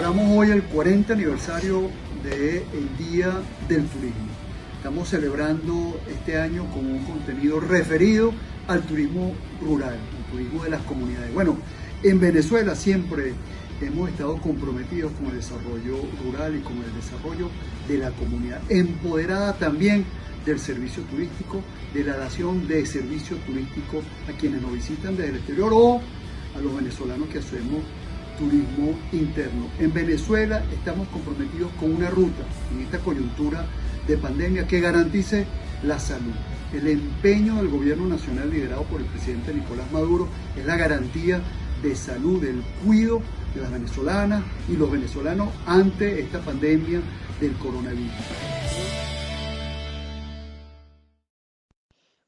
Celebramos hoy el 40 aniversario del Día del Turismo. Estamos celebrando este año con un contenido referido al turismo rural, al turismo de las comunidades. Bueno, en Venezuela siempre hemos estado comprometidos con el desarrollo rural y con el desarrollo de la comunidad, empoderada también del servicio turístico, de la dación de servicio turístico a quienes nos visitan desde el exterior o a los venezolanos que hacemos turismo interno. En Venezuela estamos comprometidos con una ruta en esta coyuntura de pandemia que garantice la salud. El empeño del gobierno nacional liderado por el presidente Nicolás Maduro es la garantía de salud, del cuidado de las venezolanas y los venezolanos ante esta pandemia del coronavirus.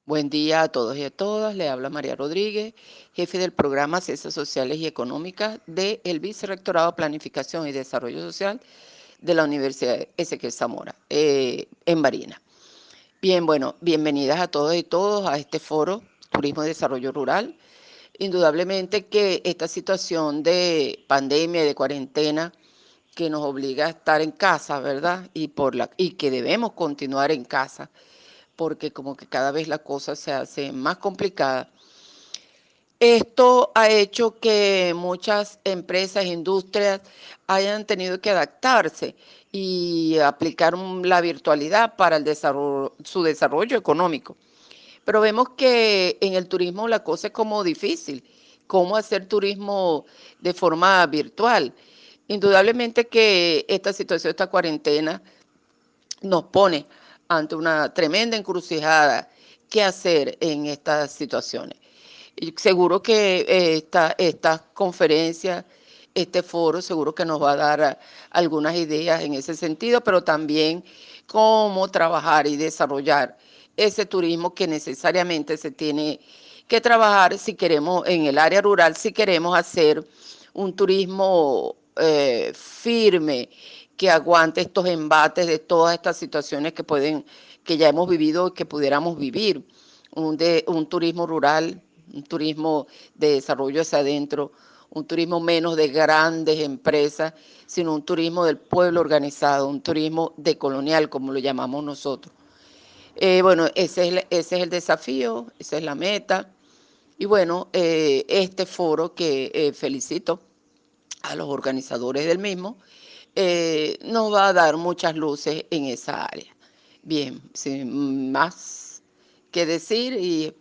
Buen día a todos y a todas. Le habla María Rodríguez, jefe del programa Ciencias Sociales y Económicas del Vicerrectorado de Planificación y Desarrollo Social de la Universidad Ezequiel Zamora, en Barinas. Bien, bueno, bienvenidas a todos y todos a este foro Turismo y Desarrollo Rural. Indudablemente que esta situación de pandemia y de cuarentena que nos obliga a estar en casa, ¿verdad? Y que debemos continuar en casa, porque como que cada vez la cosa se hace más complicada. Esto ha hecho que muchas empresas, industrias hayan tenido que adaptarse y aplicar la virtualidad para su desarrollo económico. Pero vemos que en el turismo la cosa es como difícil, cómo hacer turismo de forma virtual. Indudablemente que esta situación, esta cuarentena, nos pone ante una tremenda encrucijada. ¿Qué hacer en estas situaciones? Y seguro que esta conferencia, este foro, seguro que nos va a dar algunas ideas en ese sentido, pero también cómo trabajar y desarrollar ese turismo que necesariamente se tiene que trabajar si queremos, en el área rural, si queremos hacer un turismo firme, que aguante estos embates de todas estas situaciones que ya hemos vivido y que pudiéramos vivir. Un turismo rural, un turismo de desarrollo hacia adentro, un turismo menos de grandes empresas, sino un turismo del pueblo organizado, un turismo decolonial, como lo llamamos nosotros. Bueno, ese es el desafío, esa es la meta. Y bueno, este foro que felicito a los organizadores del mismo, nos va a dar muchas luces en esa área. Bien, sin más que decir y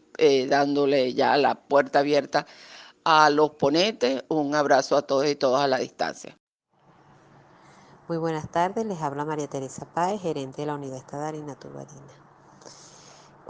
dándole ya la puerta abierta a los ponentes, un abrazo a todos y todas a la distancia. Muy buenas tardes, les habla María Teresa Páez, gerente de la Unidad Estatal INATUR Barinas.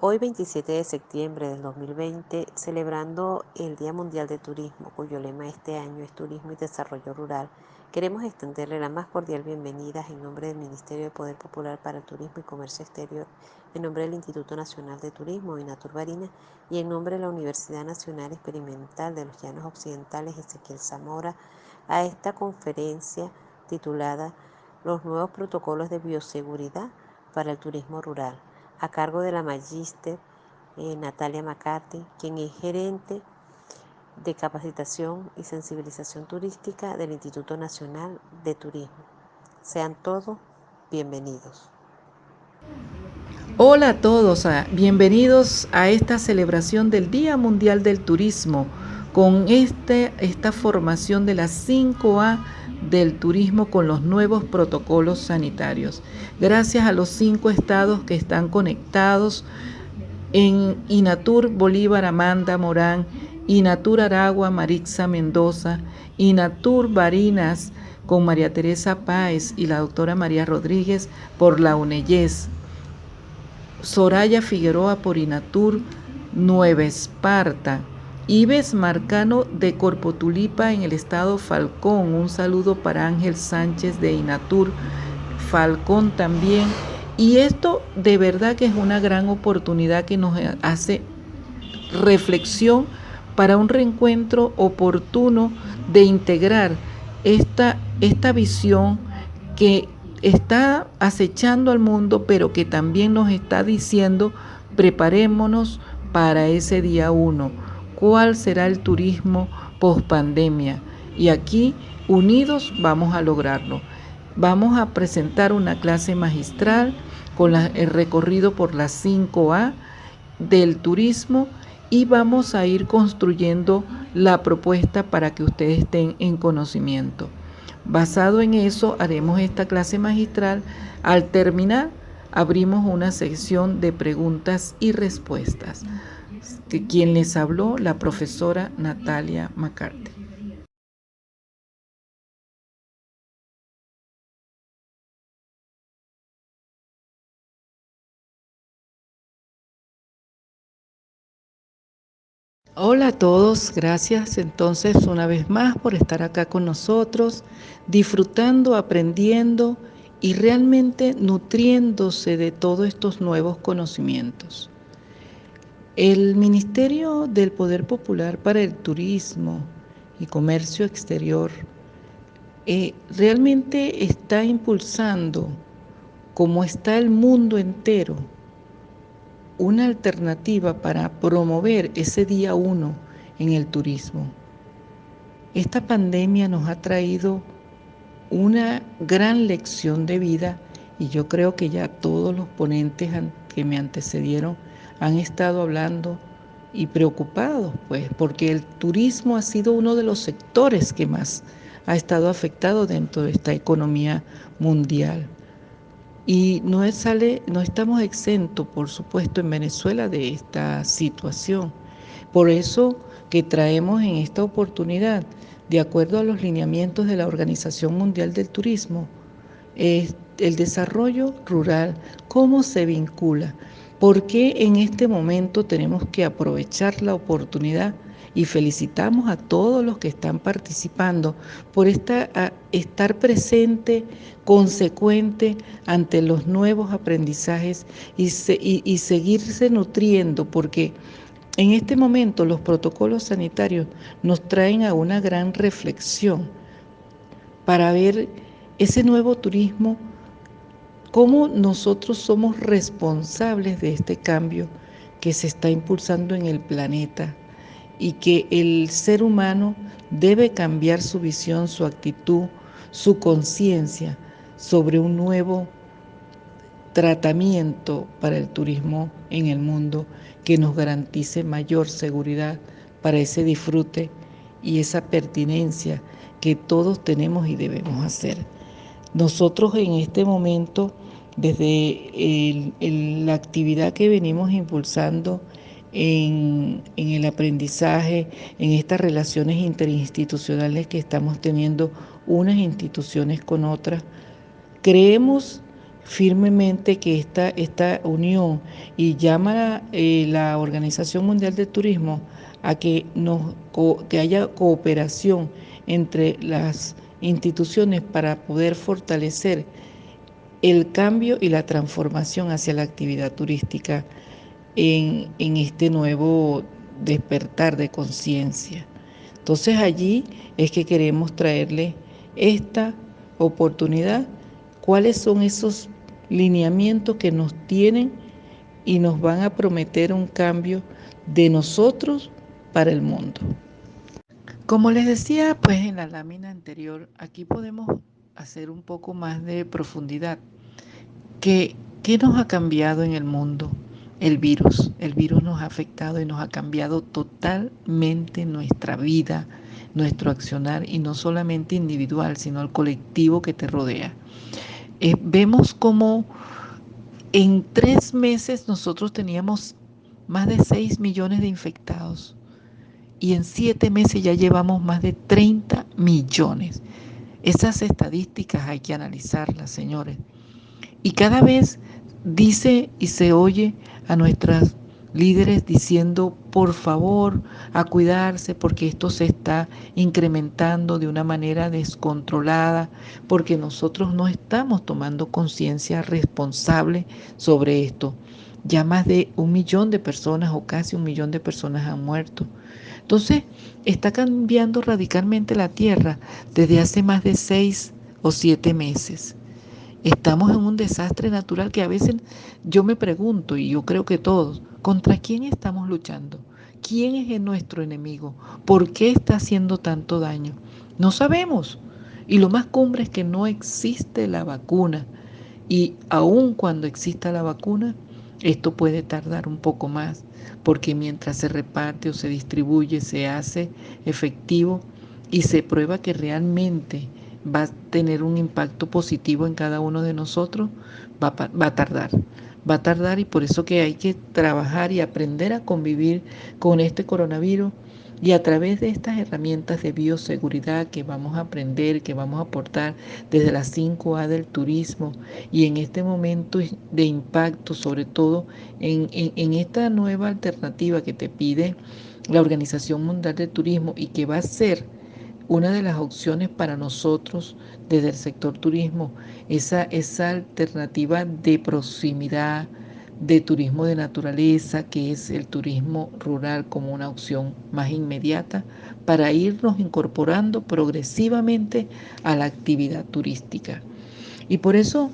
Hoy 27 de septiembre del 2020, celebrando el Día Mundial de Turismo, cuyo lema este año es Turismo y Desarrollo Rural, queremos extenderle la más cordial bienvenida en nombre del Ministerio de Poder Popular para el Turismo y Comercio Exterior, en nombre del Instituto Nacional de Turismo, INATUR Barinas, y en nombre de la Universidad Nacional Experimental de los Llanos Occidentales, Ezequiel Zamora, a esta conferencia titulada Los nuevos protocolos de bioseguridad para el turismo rural, a cargo de la magíster Natalia McCarthy, quien es gerente de capacitación y sensibilización turística del Instituto Nacional de Turismo. Sean todos bienvenidos. Hola a todos, bienvenidos a esta celebración del Día Mundial del Turismo con esta formación de las 5A del turismo con los nuevos protocolos sanitarios. Gracias a los 5 estados que están conectados en INATUR Bolívar, Amanda Morán, INATUR Aragua, Marixa Mendoza, INATUR Barinas con María Teresa Páez y la doctora María Rodríguez por la UNEYES, Soraya Figueroa por INATUR Nueva Esparta, Ives Marcano de Corpotulipa en el estado Falcón. Un saludo para Ángel Sánchez de INATUR Falcón también. Y esto de verdad que es una gran oportunidad que nos hace reflexión para un reencuentro oportuno de integrar esta visión que está acechando al mundo, pero que también nos está diciendo preparémonos para ese día 1. ¿Cuál será el turismo pospandemia? Y aquí, unidos, vamos a lograrlo. Vamos a presentar una clase magistral con el recorrido por las 5A del turismo y vamos a ir construyendo la propuesta para que ustedes estén en conocimiento. Basado en eso, haremos esta clase magistral. Al terminar, abrimos una sección de preguntas y respuestas. Quien les habló, la profesora Natalia McCarthy. Hola a todos, gracias entonces una vez más por estar acá con nosotros, disfrutando, aprendiendo y realmente nutriéndose de todos estos nuevos conocimientos. El Ministerio del Poder Popular para el Turismo y Comercio Exterior realmente está impulsando, como está el mundo entero, una alternativa para promover ese día 1 en el turismo. Esta pandemia nos ha traído una gran lección de vida y yo creo que ya todos los ponentes que me antecedieron han estado hablando y preocupados, pues, porque el turismo ha sido uno de los sectores que más ha estado afectado dentro de esta economía mundial. Y no estamos exentos, por supuesto, en Venezuela de esta situación. Por eso que traemos en esta oportunidad, de acuerdo a los lineamientos de la Organización Mundial del Turismo, el desarrollo rural, cómo se vincula, por qué en este momento tenemos que aprovechar la oportunidad y felicitamos a todos los que están participando por estar presente, consecuente ante los nuevos aprendizajes y seguirse nutriendo, porque en este momento los protocolos sanitarios nos traen a una gran reflexión para ver ese nuevo turismo, cómo nosotros somos responsables de este cambio que se está impulsando en el planeta y que el ser humano debe cambiar su visión, su actitud, su conciencia sobre un nuevo tratamiento para el turismo en el mundo que nos garantice mayor seguridad para ese disfrute y esa pertinencia que todos tenemos y debemos hacer. Nosotros en este momento, desde la actividad que venimos impulsando en el aprendizaje, en estas relaciones interinstitucionales que estamos teniendo unas instituciones con otras, creemos firmemente que esta unión y llama a la Organización Mundial del Turismo a que haya cooperación entre las instituciones para poder fortalecer el cambio y la transformación hacia la actividad turística en este nuevo despertar de conciencia. Entonces allí es que queremos traerle esta oportunidad, cuáles son esos lineamientos que nos tienen y nos van a prometer un cambio de nosotros para el mundo. Como les decía, pues en la lámina anterior, aquí podemos hacer un poco más de profundidad. ¿Qué nos ha cambiado en el mundo? El virus nos ha afectado y nos ha cambiado totalmente nuestra vida, nuestro accionar, y no solamente individual, sino el colectivo que te rodea. Vemos como en 3 meses nosotros teníamos más de 6 millones de infectados y en 7 meses ya llevamos más de 30 millones. Esas estadísticas hay que analizarlas, señores. Y cada vez dice y se oye a nuestras líderes diciendo, por favor, a cuidarse porque esto se está incrementando de una manera descontrolada, porque nosotros no estamos tomando conciencia responsable sobre esto. Ya más de 1 millón de personas o casi 1 millón de personas han muerto. Entonces, está cambiando radicalmente la Tierra desde hace más de 6 o 7 meses. Estamos en un desastre natural que a veces yo me pregunto, y yo creo que todos, ¿contra quién estamos luchando? ¿Quién es nuestro enemigo? ¿Por qué está haciendo tanto daño? No sabemos. Y lo más cumbre es que no existe la vacuna. Y aun cuando exista la vacuna, esto puede tardar un poco más, porque mientras se reparte o se distribuye, se hace efectivo y se prueba que realmente va a tener un impacto positivo en cada uno de nosotros, va a tardar. Va a tardar, y por eso que hay que trabajar y aprender a convivir con este coronavirus, y a través de estas herramientas de bioseguridad que vamos a aprender, que vamos a aportar desde las 5A del turismo, y en este momento de impacto, sobre todo en esta nueva alternativa que te pide la Organización Mundial del Turismo, y que va a ser una de las opciones para nosotros desde el sector turismo, esa alternativa de proximidad, de turismo de naturaleza, que es el turismo rural, como una opción más inmediata para irnos incorporando progresivamente a la actividad turística. Y por eso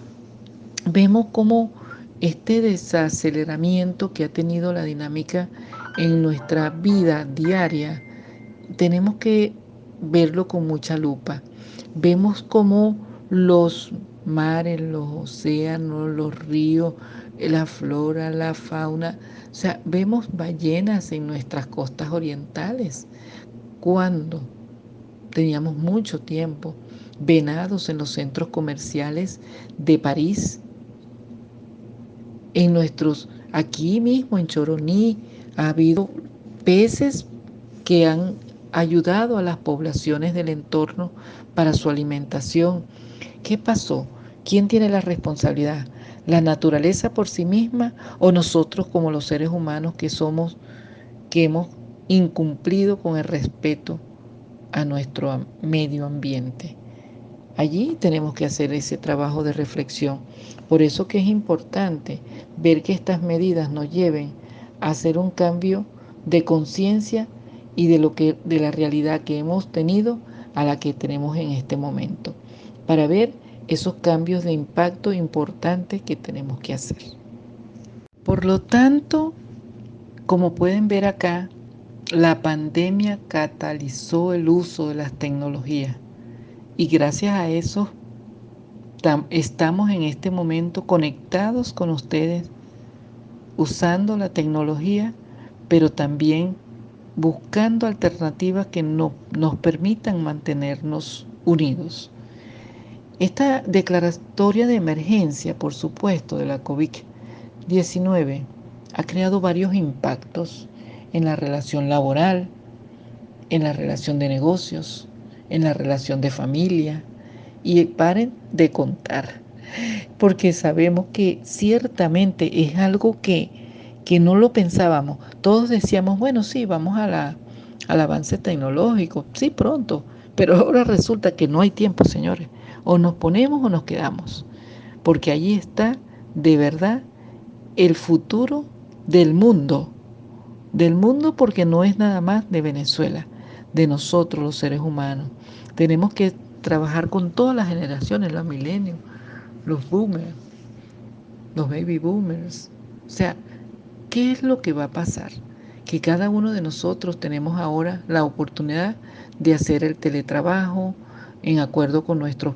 vemos cómo este desaceleramiento que ha tenido la dinámica en nuestra vida diaria, tenemos que verlo con mucha lupa. Vemos cómo los mares, los océanos, los ríos, la flora, la fauna, o sea, vemos ballenas en nuestras costas orientales, cuando teníamos mucho tiempo, venados en los centros comerciales de París, aquí mismo en Choroní ha habido peces que han ayudado a las poblaciones del entorno para su alimentación. ¿Qué pasó? ¿Quién tiene la responsabilidad? ¿La naturaleza por sí misma o nosotros como los seres humanos que hemos incumplido con el respeto a nuestro medio ambiente? Allí tenemos que hacer ese trabajo de reflexión. Por eso que es importante ver que estas medidas nos lleven a hacer un cambio de conciencia y de la realidad que hemos tenido a la que tenemos en este momento, para ver esos cambios de impacto importantes que tenemos que hacer. Por lo tanto, como pueden ver acá, la pandemia catalizó el uso de las tecnologías, y gracias a eso estamos en este momento conectados con ustedes, usando la tecnología, pero también buscando alternativas que nos permitan mantenernos unidos. Esta declaratoria de emergencia, por supuesto, de la COVID-19 ha creado varios impactos en la relación laboral, en la relación de negocios, en la relación de familia, y paren de contar, porque sabemos que ciertamente es algo que no lo pensábamos. Todos decíamos, bueno, sí, vamos al avance tecnológico, sí, pronto, pero ahora resulta que no hay tiempo, señores. O nos ponemos o nos quedamos, porque allí está de verdad el futuro del mundo, porque no es nada más de Venezuela, de nosotros los seres humanos. Tenemos que trabajar con todas las generaciones, los millennials, los boomers, los baby boomers. O sea, ¿qué es lo que va a pasar? Que cada uno de nosotros tenemos ahora la oportunidad de hacer el teletrabajo en acuerdo con nuestros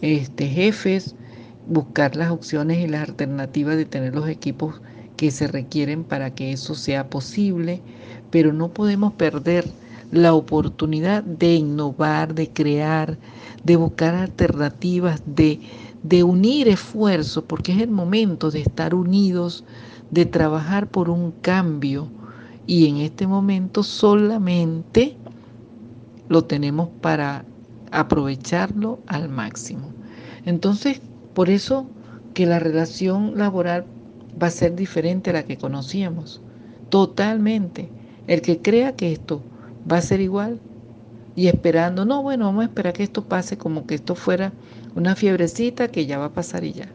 jefes, buscar las opciones y las alternativas de tener los equipos que se requieren para que eso sea posible, pero no podemos perder la oportunidad de innovar, de crear, de buscar alternativas, de unir esfuerzos, porque es el momento de estar unidos, de trabajar por un cambio, y en este momento solamente lo tenemos para aprovecharlo al máximo. Entonces, por eso que la relación laboral va a ser diferente a la que conocíamos, totalmente. El que crea que esto va a ser igual y esperando, no, bueno, vamos a esperar que esto pase como que esto fuera una fiebrecita que ya va a pasar y ya.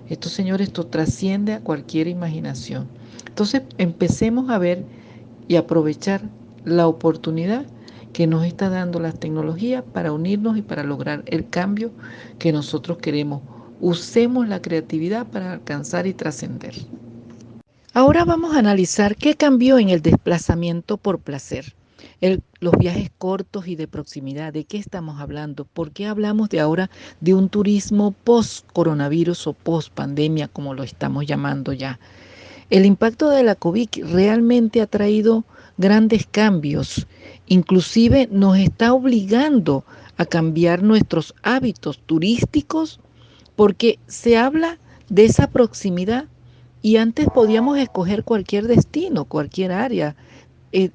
Esto, señores, esto trasciende a cualquier imaginación. Entonces, empecemos a ver y aprovechar la oportunidad que nos está dando las tecnologías para unirnos y para lograr el cambio que nosotros queremos. Usemos la creatividad para alcanzar y trascender. Ahora vamos a analizar qué cambió en el desplazamiento por placer. Los viajes cortos y de proximidad, ¿de qué estamos hablando? ¿Por qué hablamos de ahora de un turismo post-coronavirus o post-pandemia, como lo estamos llamando ya? El impacto de la COVID realmente ha traído grandes cambios, inclusive nos está obligando a cambiar nuestros hábitos turísticos porque se habla de esa proximidad y antes podíamos escoger cualquier destino, cualquier área,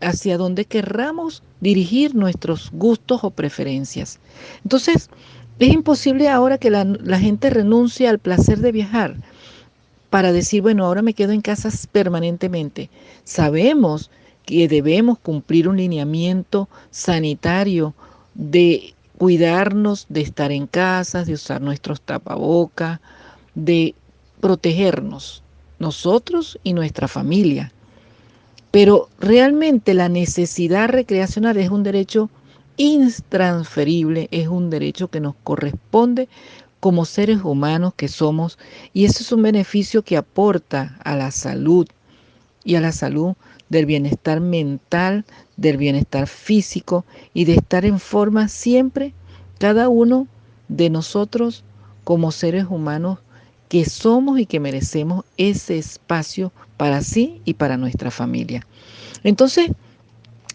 hacia donde querramos dirigir nuestros gustos o preferencias. Entonces, es imposible ahora que la gente renuncie al placer de viajar para decir, bueno, ahora me quedo en casa permanentemente. Sabemos que debemos cumplir un lineamiento sanitario de cuidarnos, de estar en casa, de usar nuestros tapabocas, de protegernos, nosotros y nuestra familia. Pero realmente la necesidad recreacional es un derecho intransferible, es un derecho que nos corresponde como seres humanos que somos, y eso es un beneficio que aporta a la salud y a la salud del bienestar mental, del bienestar físico y de estar en forma siempre cada uno de nosotros como seres humanos que somos y que merecemos ese espacio para sí y para nuestra familia. Entonces,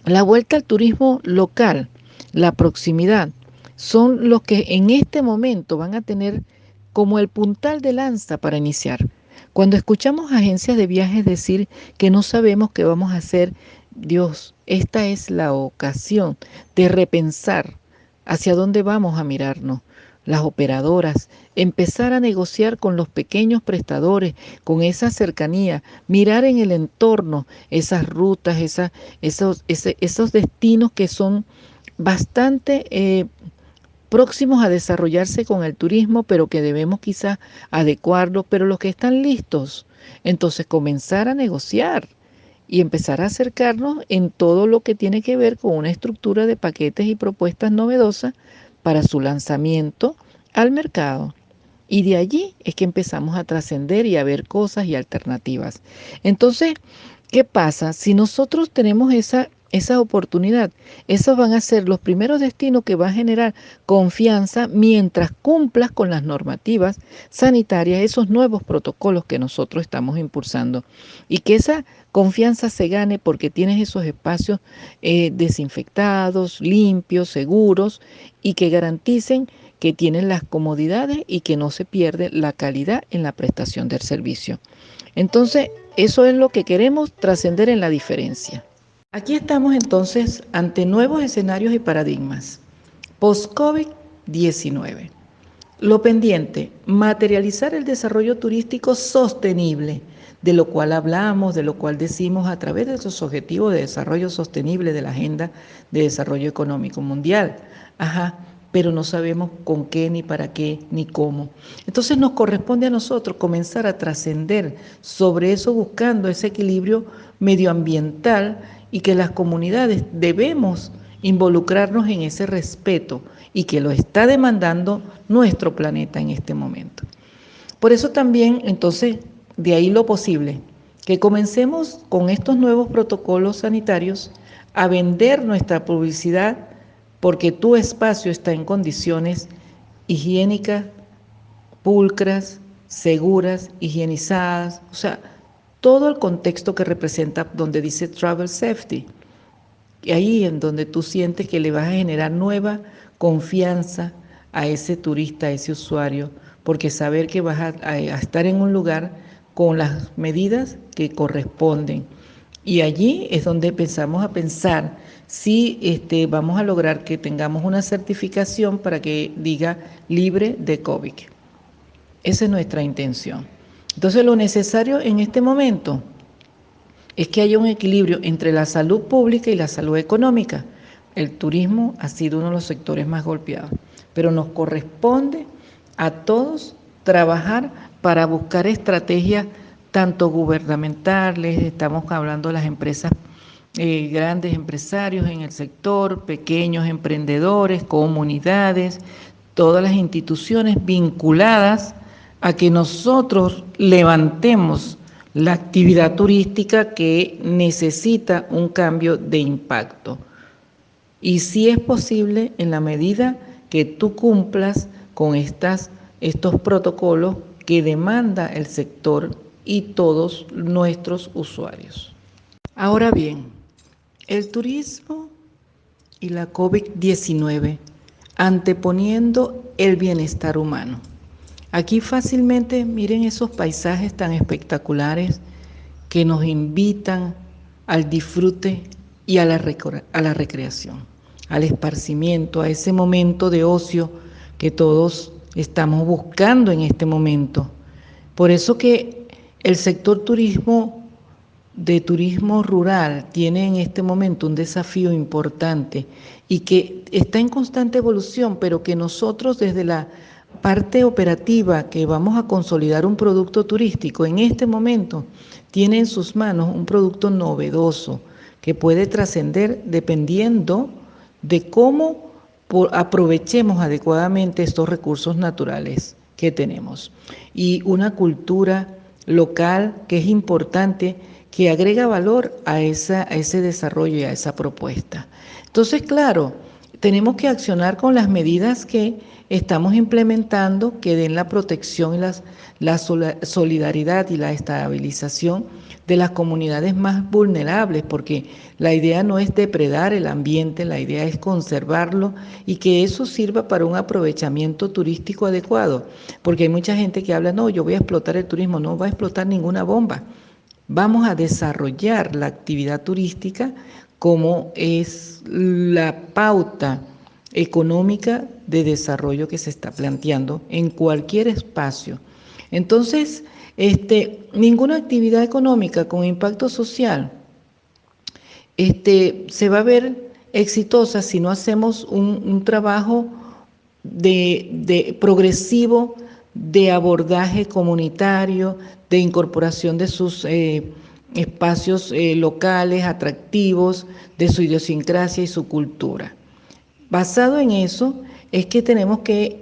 la vuelta al turismo local, la proximidad, son los que en este momento van a tener como el puntal de lanza para iniciar. Cuando escuchamos agencias de viajes decir que no sabemos qué vamos a hacer, Dios, esta es la ocasión de repensar hacia dónde vamos a mirarnos. Las operadoras, empezar a negociar con los pequeños prestadores, con esa cercanía, mirar en el entorno esas rutas, esos destinos que son bastante próximos a desarrollarse con el turismo, pero que debemos quizás adecuarlos, pero los que están listos, entonces comenzar a negociar y empezar a acercarnos en todo lo que tiene que ver con una estructura de paquetes y propuestas novedosas para su lanzamiento al mercado. Y de allí es que empezamos a trascender y a ver cosas y alternativas. Entonces, ¿qué pasa? Si nosotros tenemos esa oportunidad, esos van a ser los primeros destinos que van a generar confianza mientras cumplas con las normativas sanitarias, esos nuevos protocolos que nosotros estamos impulsando. Y que esa confianza se gane porque tienes esos espacios desinfectados, limpios, seguros y que garanticen que tienen las comodidades y que no se pierde la calidad en la prestación del servicio. Entonces, eso es lo que queremos trascender en la diferencia. Aquí estamos entonces ante nuevos escenarios y paradigmas. Post-COVID-19. Lo pendiente, materializar el desarrollo turístico sostenible, de lo cual hablamos, de lo cual decimos a través de esos objetivos de desarrollo sostenible de la Agenda de Desarrollo Económico Mundial. Pero no sabemos con qué, ni para qué, ni cómo. Entonces nos corresponde a nosotros comenzar a trascender sobre eso buscando ese equilibrio medioambiental y que las comunidades debemos involucrarnos en ese respeto y que lo está demandando nuestro planeta en este momento. Por eso también, entonces, de ahí lo posible, que comencemos con estos nuevos protocolos sanitarios a vender nuestra publicidad porque tu espacio está en condiciones higiénicas, pulcras, seguras, higienizadas, o sea, todo el contexto que representa donde dice Travel Safety, y ahí en donde tú sientes que le vas a generar nueva confianza a ese turista, a ese usuario, porque saber que vas a estar en un lugar con las medidas que corresponden. Y allí es donde empezamos a pensar si vamos a lograr que tengamos una certificación para que diga libre de COVID. Esa es nuestra intención. Entonces lo necesario en este momento es que haya un equilibrio entre la salud pública y la salud económica. El turismo ha sido uno de los sectores más golpeados, pero nos corresponde a todos trabajar para buscar estrategias tanto gubernamentales, estamos hablando de las empresas, grandes empresarios en el sector, pequeños emprendedores, comunidades, todas las instituciones vinculadas a que nosotros levantemos la actividad turística que necesita un cambio de impacto. Y sí es posible en la medida que tú cumplas con estos protocolos que demanda el sector y todos nuestros usuarios. Ahora bien, el turismo y la COVID-19 anteponiendo el bienestar humano. Aquí fácilmente miren esos paisajes tan espectaculares que nos invitan al disfrute y a la recreación, al esparcimiento, a ese momento de ocio que todos estamos buscando en este momento. Por eso que el sector turismo rural tiene en este momento un desafío importante y que está en constante evolución, pero que nosotros desde la parte operativa que vamos a consolidar un producto turístico, en este momento tiene en sus manos un producto novedoso que puede trascender dependiendo de cómo aprovechemos adecuadamente estos recursos naturales que tenemos. Y una cultura local que es importante, que agrega valor a ese desarrollo y a esa propuesta. Entonces, claro, tenemos que accionar con las medidas que estamos implementando que den la protección y la solidaridad y la estabilización de las comunidades más vulnerables, porque la idea no es depredar el ambiente, la idea es conservarlo y que eso sirva para un aprovechamiento turístico adecuado, porque hay mucha gente que habla, no, yo voy a explotar el turismo, no va a explotar ninguna bomba. Vamos a desarrollar la actividad turística como es la pauta económica de desarrollo que se está planteando en cualquier espacio. Entonces, ninguna actividad económica con impacto social se va a ver exitosa si no hacemos un trabajo de progresivo de abordaje comunitario, de incorporación de sus espacios locales, atractivos, de su idiosincrasia y su cultura. Basado en eso es que tenemos que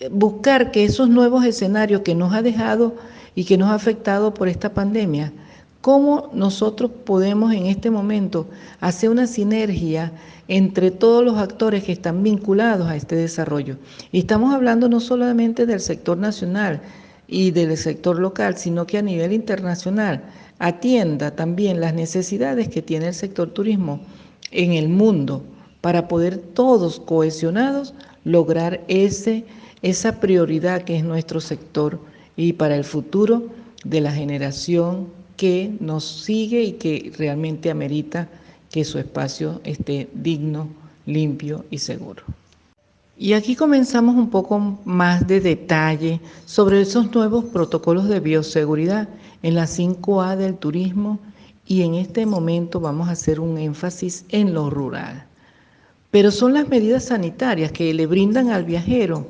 buscar que esos nuevos escenarios que nos ha dejado y que nos ha afectado por esta pandemia, cómo nosotros podemos en este momento hacer una sinergia entre todos los actores que están vinculados a este desarrollo. Y estamos hablando no solamente del sector nacional y del sector local, sino que a nivel internacional atienda también las necesidades que tiene el sector turismo en el mundo para poder todos cohesionados lograr esa prioridad que es nuestro sector y para el futuro de la generación que nos sigue y que realmente amerita que su espacio esté digno, limpio y seguro. Y aquí comenzamos un poco más de detalle sobre esos nuevos protocolos de bioseguridad en la 5A del turismo y en este momento vamos a hacer un énfasis en lo rural. Pero son las medidas sanitarias que le brindan al viajero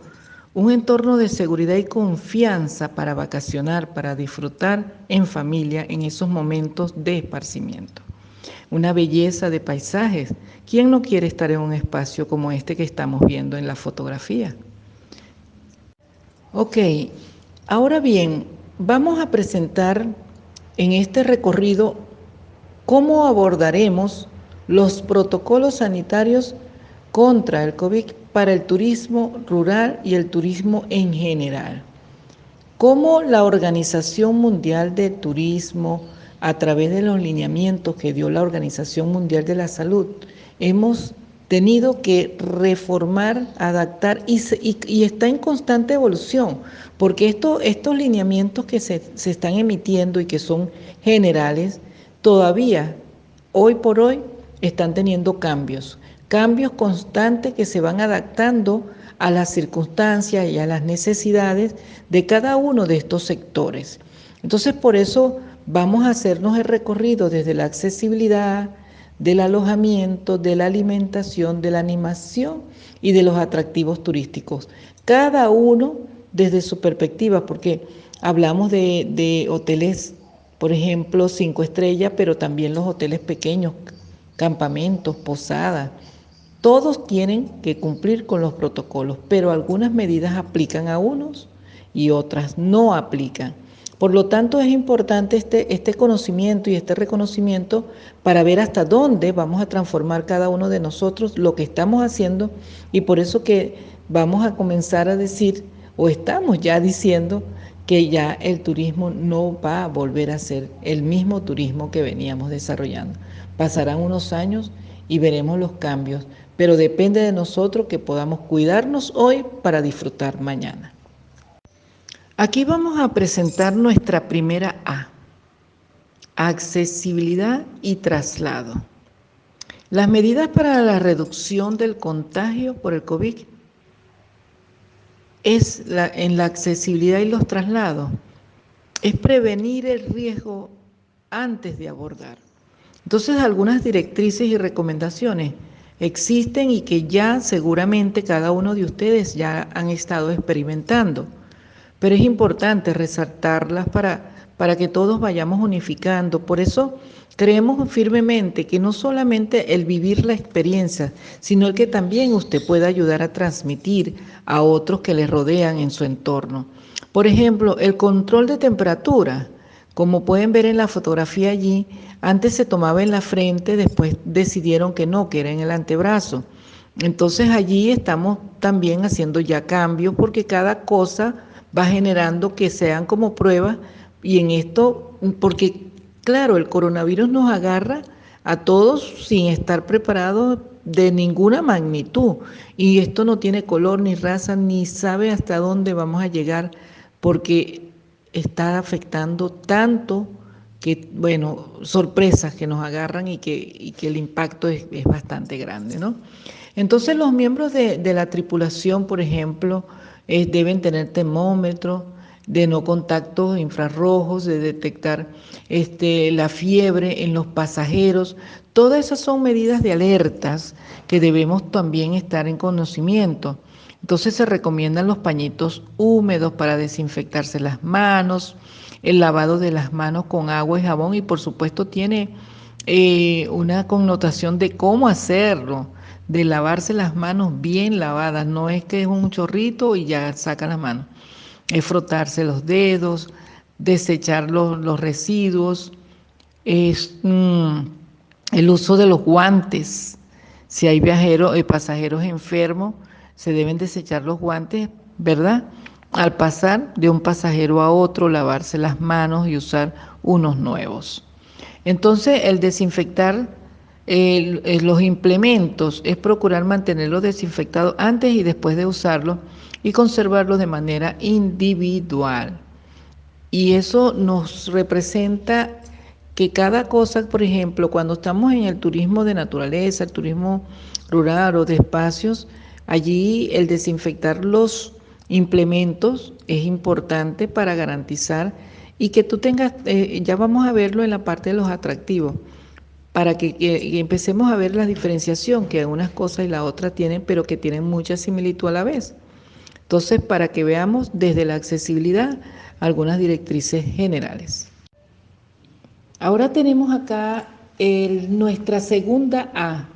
un entorno de seguridad y confianza para vacacionar, para disfrutar en familia en esos momentos de esparcimiento. Una belleza de paisajes. ¿Quién no quiere estar en un espacio como este que estamos viendo en la fotografía? Ok, ahora bien, vamos a presentar en este recorrido cómo abordaremos los protocolos sanitarios contra el COVID para el turismo rural y el turismo en general. Cómo la Organización Mundial de Turismo, a través de los lineamientos que dio la Organización Mundial de la Salud, hemos tenido que reformar, adaptar y está en constante evolución, porque estos lineamientos que se están emitiendo y que son generales, todavía, hoy por hoy, están teniendo cambios constantes que se van adaptando a las circunstancias y a las necesidades de cada uno de estos sectores. Entonces, por eso vamos a hacernos el recorrido desde la accesibilidad, del alojamiento, de la alimentación, de la animación y de los atractivos turísticos. Cada uno desde su perspectiva, porque hablamos de hoteles, por ejemplo, 5 estrellas, pero también los hoteles pequeños, campamentos, posadas. Todos tienen que cumplir con los protocolos, pero algunas medidas aplican a unos y otras no aplican. Por lo tanto, es importante este conocimiento y este reconocimiento para ver hasta dónde vamos a transformar cada uno de nosotros lo que estamos haciendo, y por eso que vamos a comenzar a decir, o estamos ya diciendo, que ya el turismo no va a volver a ser el mismo turismo que veníamos desarrollando. Pasarán unos años y veremos los cambios, pero depende de nosotros que podamos cuidarnos hoy para disfrutar mañana. Aquí vamos a presentar nuestra primera A, accesibilidad y traslado. Las medidas para la reducción del contagio por el COVID en la accesibilidad y los traslados, es prevenir el riesgo antes de abordar. Entonces, algunas directrices y recomendaciones existen y que ya seguramente cada uno de ustedes ya han estado experimentando, pero es importante resaltarlas para que todos vayamos unificando. Por eso creemos firmemente que no solamente el vivir la experiencia, sino el que también usted pueda ayudar a transmitir a otros que le rodean en su entorno. Por ejemplo, el control de temperatura, como pueden ver en la fotografía allí, antes se tomaba en la frente, después decidieron que no, que era en el antebrazo. Entonces allí estamos también haciendo ya cambios, porque cada cosa va generando que sean como pruebas, y en esto, porque claro, el coronavirus nos agarra a todos sin estar preparados de ninguna magnitud, y esto no tiene color ni raza, ni sabe hasta dónde vamos a llegar, porque está afectando tanto que, bueno, sorpresas que nos agarran y que el impacto es bastante grande, ¿no? Entonces los miembros de la tripulación, por ejemplo, deben tener termómetro, de no contactos infrarrojos, de detectar la fiebre en los pasajeros. Todas esas son medidas de alertas que debemos también estar en conocimiento. Entonces se recomiendan los pañitos húmedos para desinfectarse las manos, el lavado de las manos con agua y jabón, y por supuesto tiene una connotación de cómo hacerlo, de lavarse las manos bien lavadas, no es que es un chorrito y ya sacan las manos. Es frotarse los dedos, desechar los residuos, es el uso de los guantes. Si hay pasajeros enfermos, se deben desechar los guantes, ¿verdad? Al pasar de un pasajero a otro, lavarse las manos y usar unos nuevos. Entonces, el desinfectar los implementos es procurar mantenerlos desinfectados antes y después de usarlos y conservarlos de manera individual. Y eso nos representa que cada cosa, por ejemplo, cuando estamos en el turismo de naturaleza, el turismo rural o de espacios, allí el desinfectar los implementos es importante para garantizar y que tú tengas, ya vamos a verlo en la parte de los atractivos, para que empecemos a ver la diferenciación que unas cosas y la otra tienen, pero que tienen mucha similitud a la vez. Entonces, para que veamos desde la accesibilidad algunas directrices generales. Ahora tenemos acá nuestra segunda A,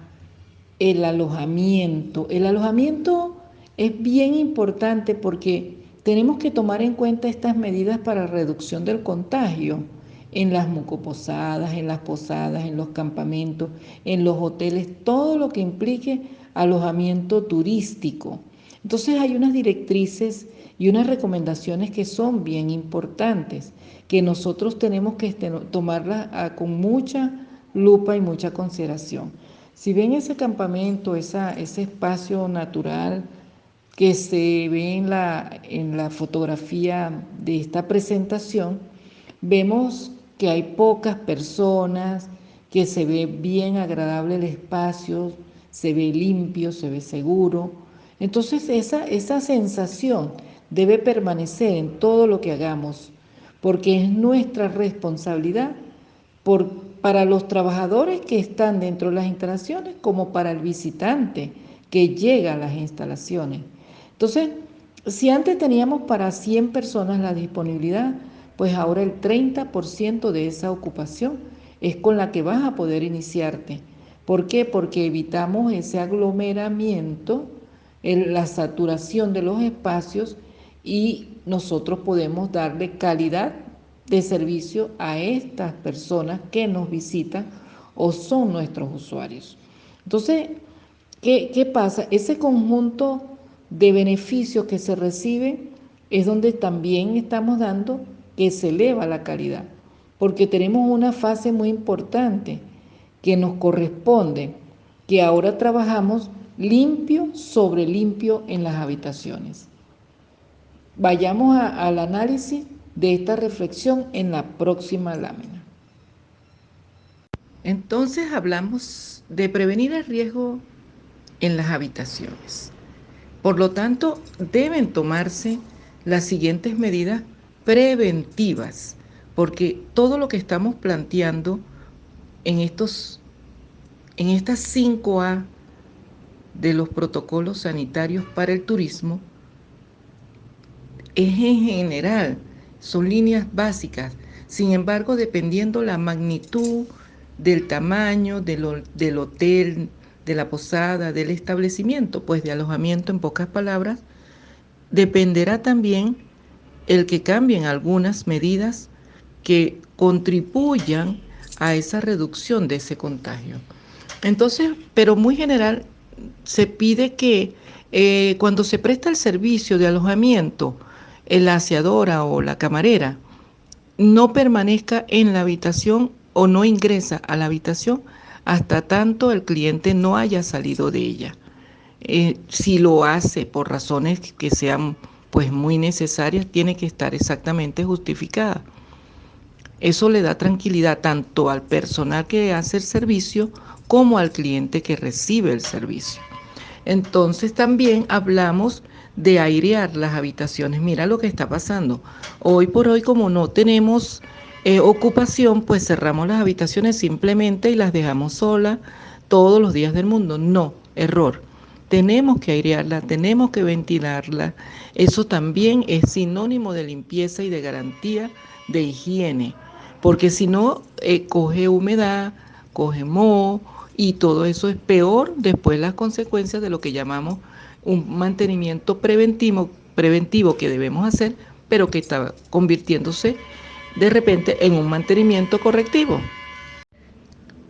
el alojamiento. El alojamiento es bien importante porque tenemos que tomar en cuenta estas medidas para reducción del contagio en las mucoposadas, en las posadas, en los campamentos, en los hoteles, todo lo que implique alojamiento turístico. Entonces hay unas directrices y unas recomendaciones que son bien importantes, que nosotros tenemos que tomarlas con mucha lupa y mucha consideración. Si ven ese campamento, ese espacio natural que se ve en la fotografía de esta presentación, vemos que hay pocas personas, que se ve bien agradable el espacio, se ve limpio, se ve seguro. Entonces esa sensación debe permanecer en todo lo que hagamos, porque es nuestra responsabilidad para los trabajadores que están dentro de las instalaciones como para el visitante que llega a las instalaciones. Entonces, si antes teníamos para 100 personas la disponibilidad, pues ahora el 30% de esa ocupación es con la que vas a poder iniciarte. ¿Por qué? Porque evitamos ese aglomeramiento, la saturación de los espacios, y nosotros podemos darle calidad de servicio a estas personas que nos visitan o son nuestros usuarios. Entonces, ¿qué pasa? Ese conjunto de beneficios que se reciben es donde también estamos dando que se eleva la calidad, porque tenemos una fase muy importante que nos corresponde, que ahora trabajamos limpio sobre limpio en las habitaciones. Vayamos al análisis de esta reflexión en la próxima lámina. Entonces hablamos de prevenir el riesgo en las habitaciones. Por lo tanto, deben tomarse las siguientes medidas preventivas, porque todo lo que estamos planteando en estas 5A de los protocolos sanitarios para el turismo es en general, son líneas básicas. Sin embargo, dependiendo la magnitud del tamaño del hotel, de la posada, del establecimiento, pues de alojamiento en pocas palabras, dependerá también el que cambien algunas medidas que contribuyan a esa reducción de ese contagio. Entonces, pero muy general, se pide que cuando se presta el servicio de alojamiento, la aseadora o la camarera no permanezca en la habitación o no ingresa a la habitación hasta tanto el cliente no haya salido de ella. Si lo hace por razones que sean pues muy necesarias, tiene que estar exactamente justificada. Eso le da tranquilidad tanto al personal que hace el servicio como al cliente que recibe el servicio. Entonces también hablamos de airear las habitaciones. Mira lo que está pasando. Hoy por hoy, como no tenemos ocupación, pues cerramos las habitaciones simplemente y las dejamos solas todos los días del mundo. No, error. Tenemos que airearla, tenemos que ventilarla. Eso también es sinónimo de limpieza y de garantía de higiene, porque si no, coge humedad, coge moho, y todo eso es peor después las consecuencias de lo que llamamos un mantenimiento preventivo que debemos hacer, pero que está convirtiéndose de repente en un mantenimiento correctivo.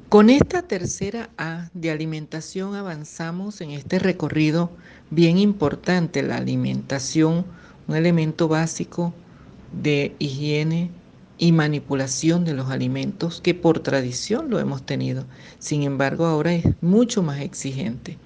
Con esta tercera A de alimentación avanzamos en este recorrido bien importante, la alimentación, un elemento básico de higiene y manipulación de los alimentos que por tradición lo hemos tenido. Sin embargo, ahora es mucho más exigente.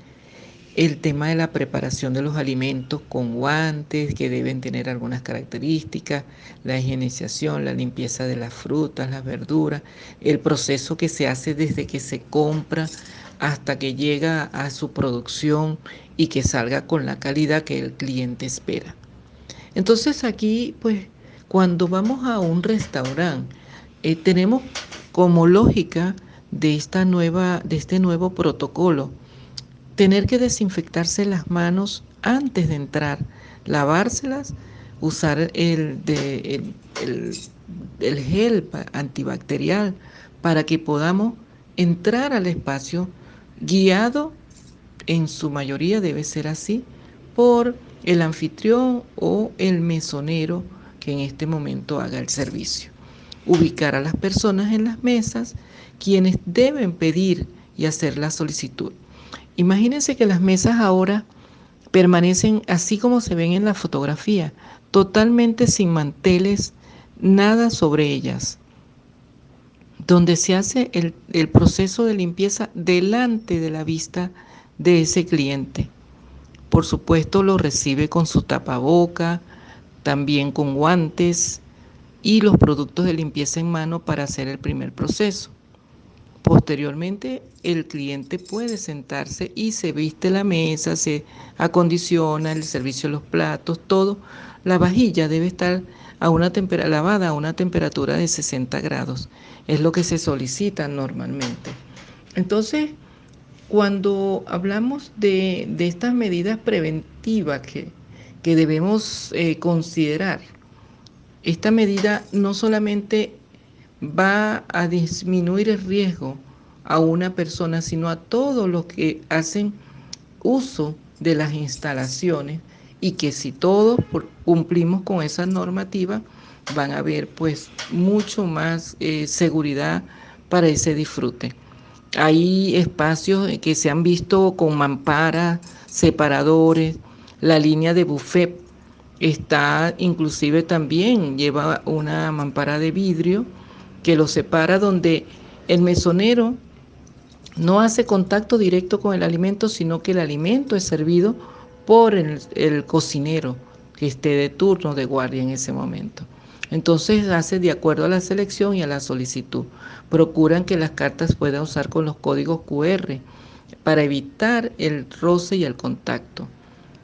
El tema de la preparación de los alimentos con guantes que deben tener algunas características, la higienización, la limpieza de las frutas, las verduras, el proceso que se hace desde que se compra hasta que llega a su producción y que salga con la calidad que el cliente espera. Entonces aquí, pues, cuando vamos a un restaurante, tenemos como lógica de este nuevo protocolo tener que desinfectarse las manos antes de entrar, lavárselas, usar el gel antibacterial para que podamos entrar al espacio guiado, en su mayoría debe ser así, por el anfitrión o el mesonero que en este momento haga el servicio. Ubicar a las personas en las mesas, quienes deben pedir y hacer la solicitud. Imagínense que las mesas ahora permanecen así como se ven en la fotografía, totalmente sin manteles, nada sobre ellas, donde se hace el proceso de limpieza delante de la vista de ese cliente. Por supuesto, lo recibe con su tapaboca, también con guantes y los productos de limpieza en mano para hacer el primer proceso. Posteriormente, el cliente puede sentarse y se viste la mesa, se acondiciona el servicio de los platos, todo. La vajilla debe estar lavada a una temperatura de 60 grados. Es lo que se solicita normalmente. Entonces, cuando hablamos de estas medidas preventivas que debemos considerar, esta medida no solamente va a disminuir el riesgo a una persona, sino a todos los que hacen uso de las instalaciones, y que si todos cumplimos con esa normativa, van a haber pues mucho más seguridad para ese disfrute. Hay espacios que se han visto con mamparas, separadores, la línea de buffet está inclusive también, lleva una mampara de vidrio que lo separa, donde el mesonero no hace contacto directo con el alimento, sino que el alimento es servido por el cocinero que esté de turno de guardia en ese momento. Entonces hace de acuerdo a la selección y a la solicitud. Procuran que las cartas puedan usar con los códigos QR para evitar el roce y el contacto.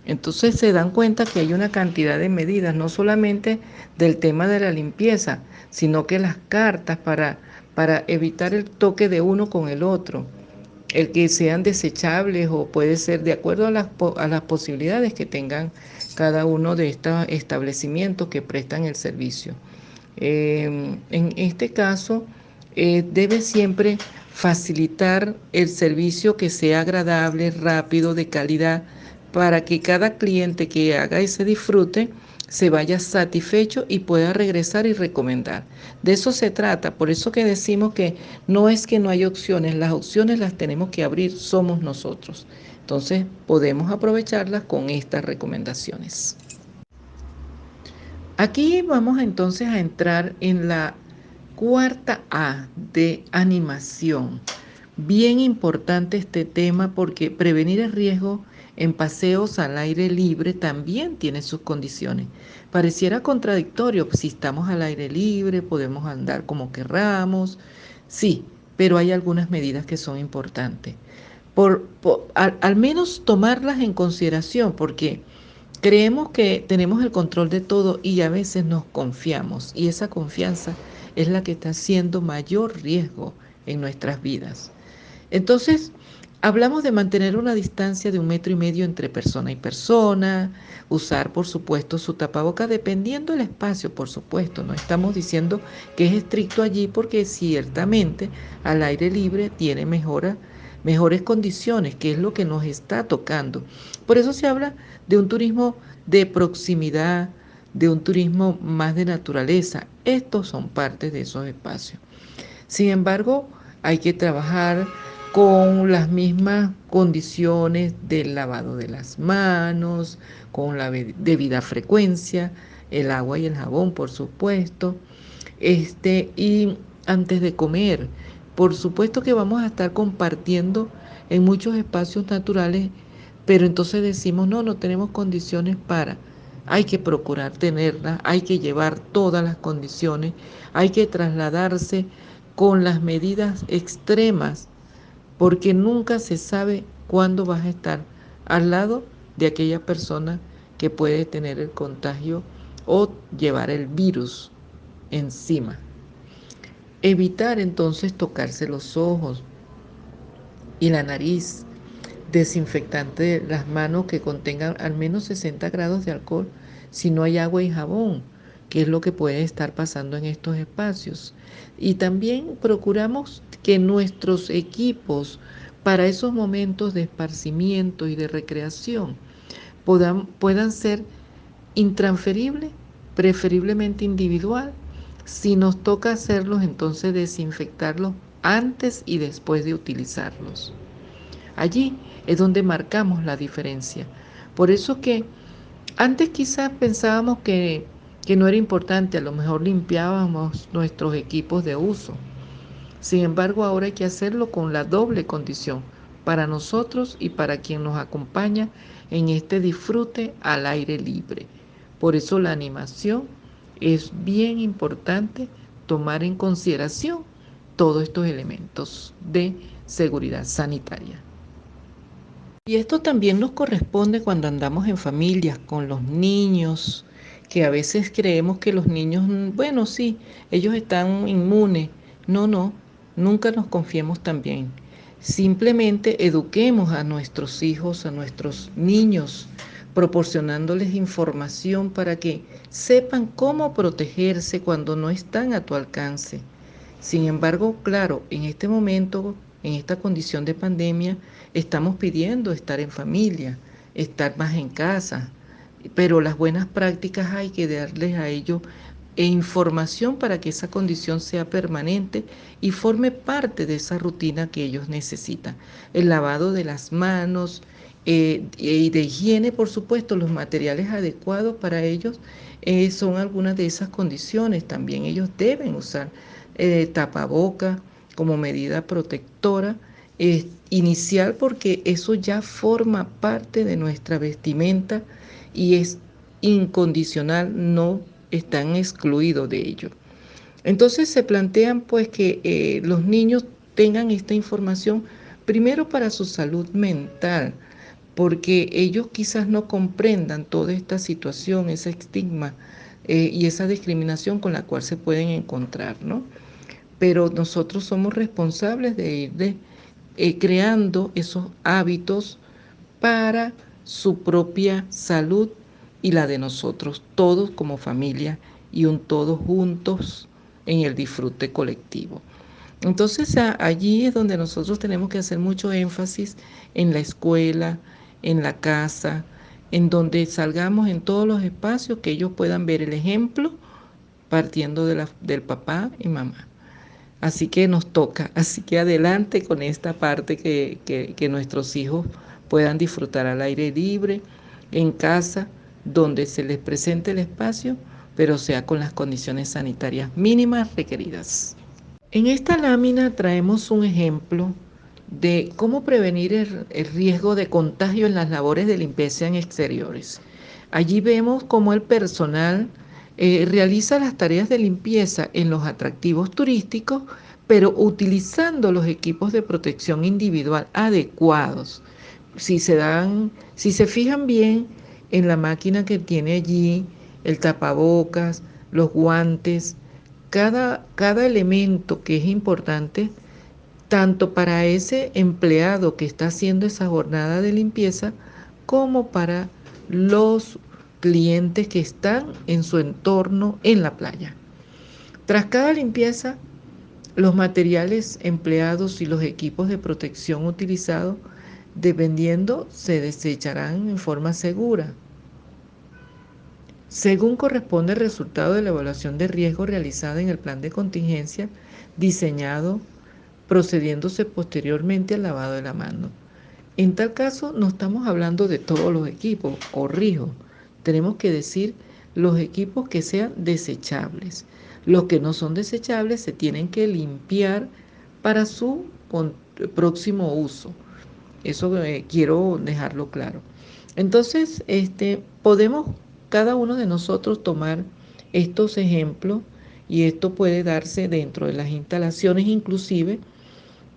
Entonces se dan cuenta que hay una cantidad de medidas, no solamente del tema de la limpieza, sino que las cartas para evitar el toque de uno con el otro, el que sean desechables o puede ser de acuerdo a las posibilidades que tengan cada uno de estos establecimientos que prestan el servicio. En este caso, debe siempre facilitar el servicio que sea agradable, rápido, de calidad, para que cada cliente que haga ese disfrute se vaya satisfecho y pueda regresar y recomendar. De eso se trata, por eso que decimos que no es que no hay opciones, las opciones las tenemos que abrir, somos nosotros. Entonces podemos aprovecharlas con estas recomendaciones. Aquí vamos entonces a entrar en la cuarta A de animación. Bien importante este tema porque prevenir el riesgo en paseos al aire libre también tiene sus condiciones. Pareciera contradictorio, si estamos al aire libre, podemos andar como querramos, sí, pero hay algunas medidas que son importantes. Al menos tomarlas en consideración, porque creemos que tenemos el control de todo y a veces nos confiamos, y esa confianza es la que está haciendo mayor riesgo en nuestras vidas. Entonces, hablamos de mantener una distancia de 1,5 metros entre persona y persona, usar, por supuesto, su tapaboca dependiendo del espacio, por supuesto. No estamos diciendo que es estricto allí porque ciertamente al aire libre tiene mejores condiciones, que es lo que nos está tocando. Por eso se habla de un turismo de proximidad, de un turismo más de naturaleza. Estos son partes de esos espacios. Sin embargo, hay que trabajar con las mismas condiciones del lavado de las manos, con la debida frecuencia, el agua y el jabón, por supuesto, y antes de comer. Por supuesto que vamos a estar compartiendo en muchos espacios naturales, pero entonces decimos, no tenemos condiciones para. Hay que procurar tenerlas, hay que llevar todas las condiciones, hay que trasladarse con las medidas extremas, porque nunca se sabe cuándo vas a estar al lado de aquella persona que puede tener el contagio o llevar el virus encima. Evitar entonces tocarse los ojos y la nariz, desinfectante de las manos que contengan al menos 60 grados de alcohol si no hay agua y jabón, que es lo que puede estar pasando en estos espacios. Y también procuramos que nuestros equipos para esos momentos de esparcimiento y de recreación puedan ser intransferibles, preferiblemente individual. Si nos toca hacerlos, entonces desinfectarlos antes y después de utilizarlos. Allí es donde marcamos la diferencia. Por eso que antes quizás pensábamos que no era importante, a lo mejor limpiábamos nuestros equipos de uso. Sin embargo, ahora hay que hacerlo con la doble condición, para nosotros y para quien nos acompaña en este disfrute al aire libre. Por eso la animación es bien importante tomar en consideración todos estos elementos de seguridad sanitaria. Y esto también nos corresponde cuando andamos en familias con los niños, que a veces creemos que los niños, bueno, sí, ellos están inmunes. No, nunca nos confiemos también. Simplemente eduquemos a nuestros hijos, a nuestros niños, proporcionándoles información para que sepan cómo protegerse cuando no están a tu alcance. Sin embargo, claro, en este momento, en esta condición de pandemia, estamos pidiendo estar en familia, estar más en casa, pero las buenas prácticas hay que darles a ellos e información para que esa condición sea permanente y forme parte de esa rutina que ellos necesitan. El lavado de las manos y de higiene, por supuesto, los materiales adecuados para ellos son algunas de esas condiciones. También ellos deben usar tapaboca como medida protectora inicial, porque eso ya forma parte de nuestra vestimenta y es incondicional, no están excluidos de ello. Entonces se plantean pues que los niños tengan esta información primero para su salud mental, porque ellos quizás no comprendan toda esta situación, ese estigma y esa discriminación con la cual se pueden encontrar, ¿no? Pero nosotros somos responsables de ir creando esos hábitos para su propia salud y la de nosotros, todos como familia y todos juntos en el disfrute colectivo. Entonces allí es donde nosotros tenemos que hacer mucho énfasis en la escuela, en la casa, en donde salgamos en todos los espacios, que ellos puedan ver el ejemplo partiendo del papá y mamá. Así que nos toca, así que adelante con esta parte que nuestros hijos puedan disfrutar al aire libre, en casa, donde se les presente el espacio, pero sea con las condiciones sanitarias mínimas requeridas. En esta lámina traemos un ejemplo de cómo prevenir el riesgo de contagio en las labores de limpieza en exteriores. Allí vemos cómo el personal realiza las tareas de limpieza en los atractivos turísticos, pero utilizando los equipos de protección individual adecuados. Si se fijan bien en la máquina que tiene allí, el tapabocas, los guantes, cada elemento que es importante, tanto para ese empleado que está haciendo esa jornada de limpieza, como para los clientes que están en su entorno en la playa. Tras cada limpieza, los materiales empleados y los equipos de protección utilizados, dependiendo, se desecharán en forma segura, según corresponde el resultado de la evaluación de riesgo realizada en el plan de contingencia diseñado, procediéndose posteriormente al lavado de la mano. En tal caso, no estamos hablando de todos los equipos, corrijo, tenemos que decir los equipos que sean desechables. Los que no son desechables se tienen que limpiar para su próximo uso. Eso quiero dejarlo claro. Entonces, podemos cada uno de nosotros tomar estos ejemplos, y esto puede darse dentro de las instalaciones inclusive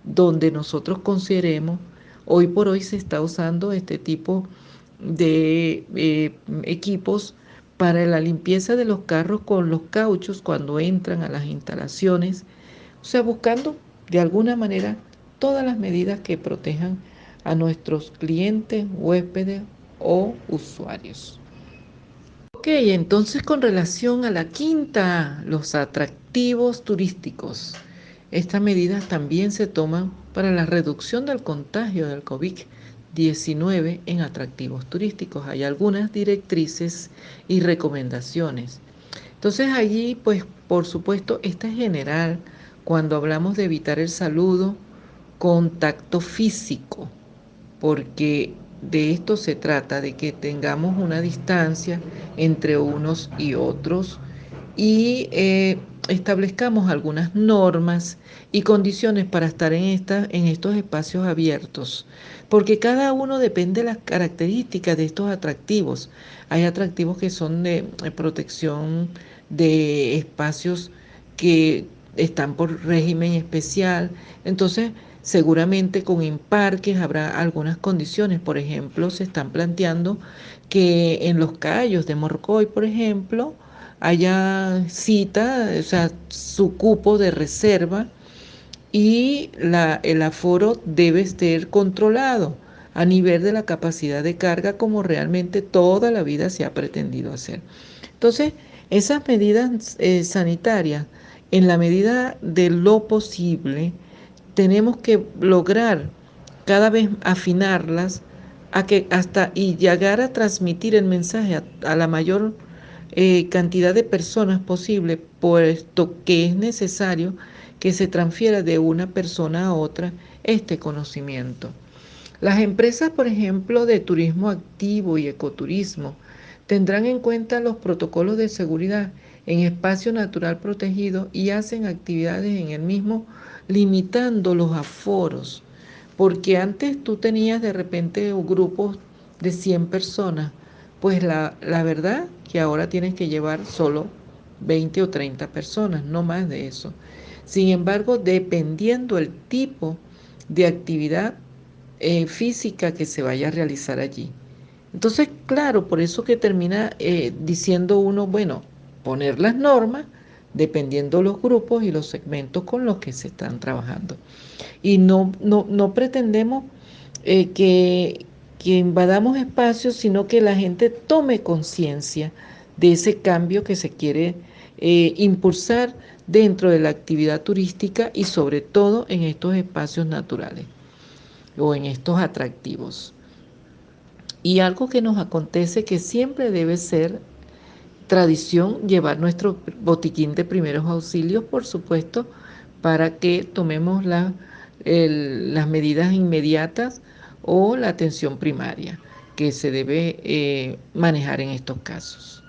donde nosotros consideremos. Hoy por hoy se está usando este tipo de equipos para la limpieza de los carros con los cauchos cuando entran a las instalaciones, o sea, buscando de alguna manera todas las medidas que protejan a nuestros clientes, huéspedes o usuarios. Ok, entonces con relación a la quinta, los atractivos turísticos. Estas medidas también se toman para la reducción del contagio del COVID-19 en atractivos turísticos. Hay algunas directrices y recomendaciones. Entonces allí, pues por supuesto, esta es general cuando hablamos de evitar el saludo, contacto físico, porque de esto se trata, de que tengamos una distancia entre unos y otros y establezcamos algunas normas y condiciones para estar en estos espacios abiertos, porque cada uno depende de las características de estos atractivos. Hay atractivos que son de protección de espacios que están por régimen especial, entonces seguramente con parques habrá algunas condiciones. Por ejemplo, se están planteando que en los cayos de Morcoy, por ejemplo, haya cita, o sea, su cupo de reserva, y el aforo debe ser controlado a nivel de la capacidad de carga, como realmente toda la vida se ha pretendido hacer. Entonces, esas medidas sanitarias, en la medida de lo posible, tenemos que lograr cada vez afinarlas y llegar a transmitir el mensaje a la mayor cantidad de personas posible, puesto que es necesario que se transfiera de una persona a otra este conocimiento. Las empresas, por ejemplo, de turismo activo y ecoturismo, tendrán en cuenta los protocolos de seguridad en espacio natural protegido y hacen actividades en el mismo limitando los aforos, porque antes tú tenías de repente grupos de 100 personas, pues la verdad que ahora tienes que llevar solo 20 o 30 personas, no más de eso. Sin embargo, dependiendo el tipo de actividad física que se vaya a realizar allí. Entonces, claro, por eso que termina diciendo uno, bueno, poner las normas dependiendo los grupos y los segmentos con los que se están trabajando. Y no pretendemos que invadamos espacios, sino que la gente tome conciencia de ese cambio que se quiere impulsar dentro de la actividad turística y sobre todo en estos espacios naturales o en estos atractivos. Y algo que nos acontece que siempre debe ser tradición llevar nuestro botiquín de primeros auxilios, por supuesto, para que tomemos las medidas inmediatas o la atención primaria que se debe manejar en estos casos.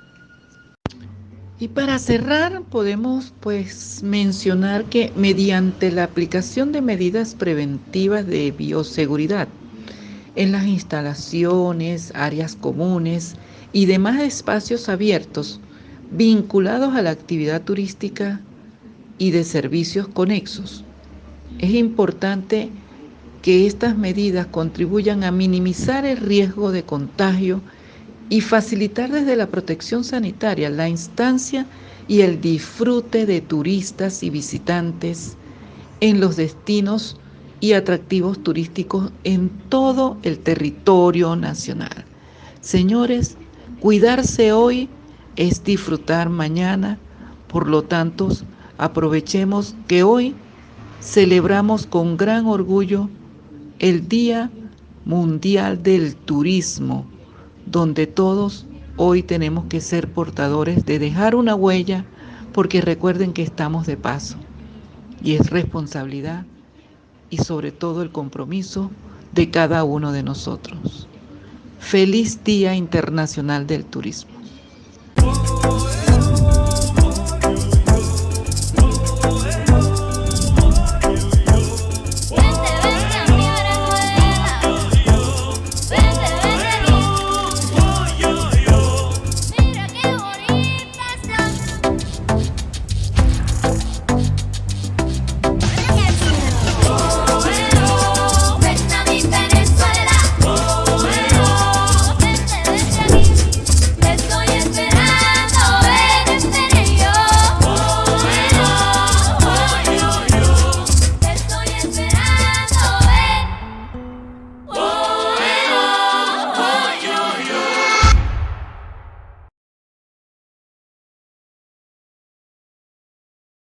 Y para cerrar, podemos pues mencionar que mediante la aplicación de medidas preventivas de bioseguridad en las instalaciones, áreas comunes y demás espacios abiertos vinculados a la actividad turística y de servicios conexos, es importante que estas medidas contribuyan a minimizar el riesgo de contagio y facilitar desde la protección sanitaria la instancia y el disfrute de turistas y visitantes en los destinos y atractivos turísticos en todo el territorio nacional. Señores, cuidarse hoy es disfrutar mañana, por lo tanto, aprovechemos que hoy celebramos con gran orgullo el Día Mundial del Turismo, donde todos hoy tenemos que ser portadores de dejar una huella, porque recuerden que estamos de paso y es responsabilidad y sobre todo el compromiso de cada uno de nosotros. Feliz Día Internacional del Turismo.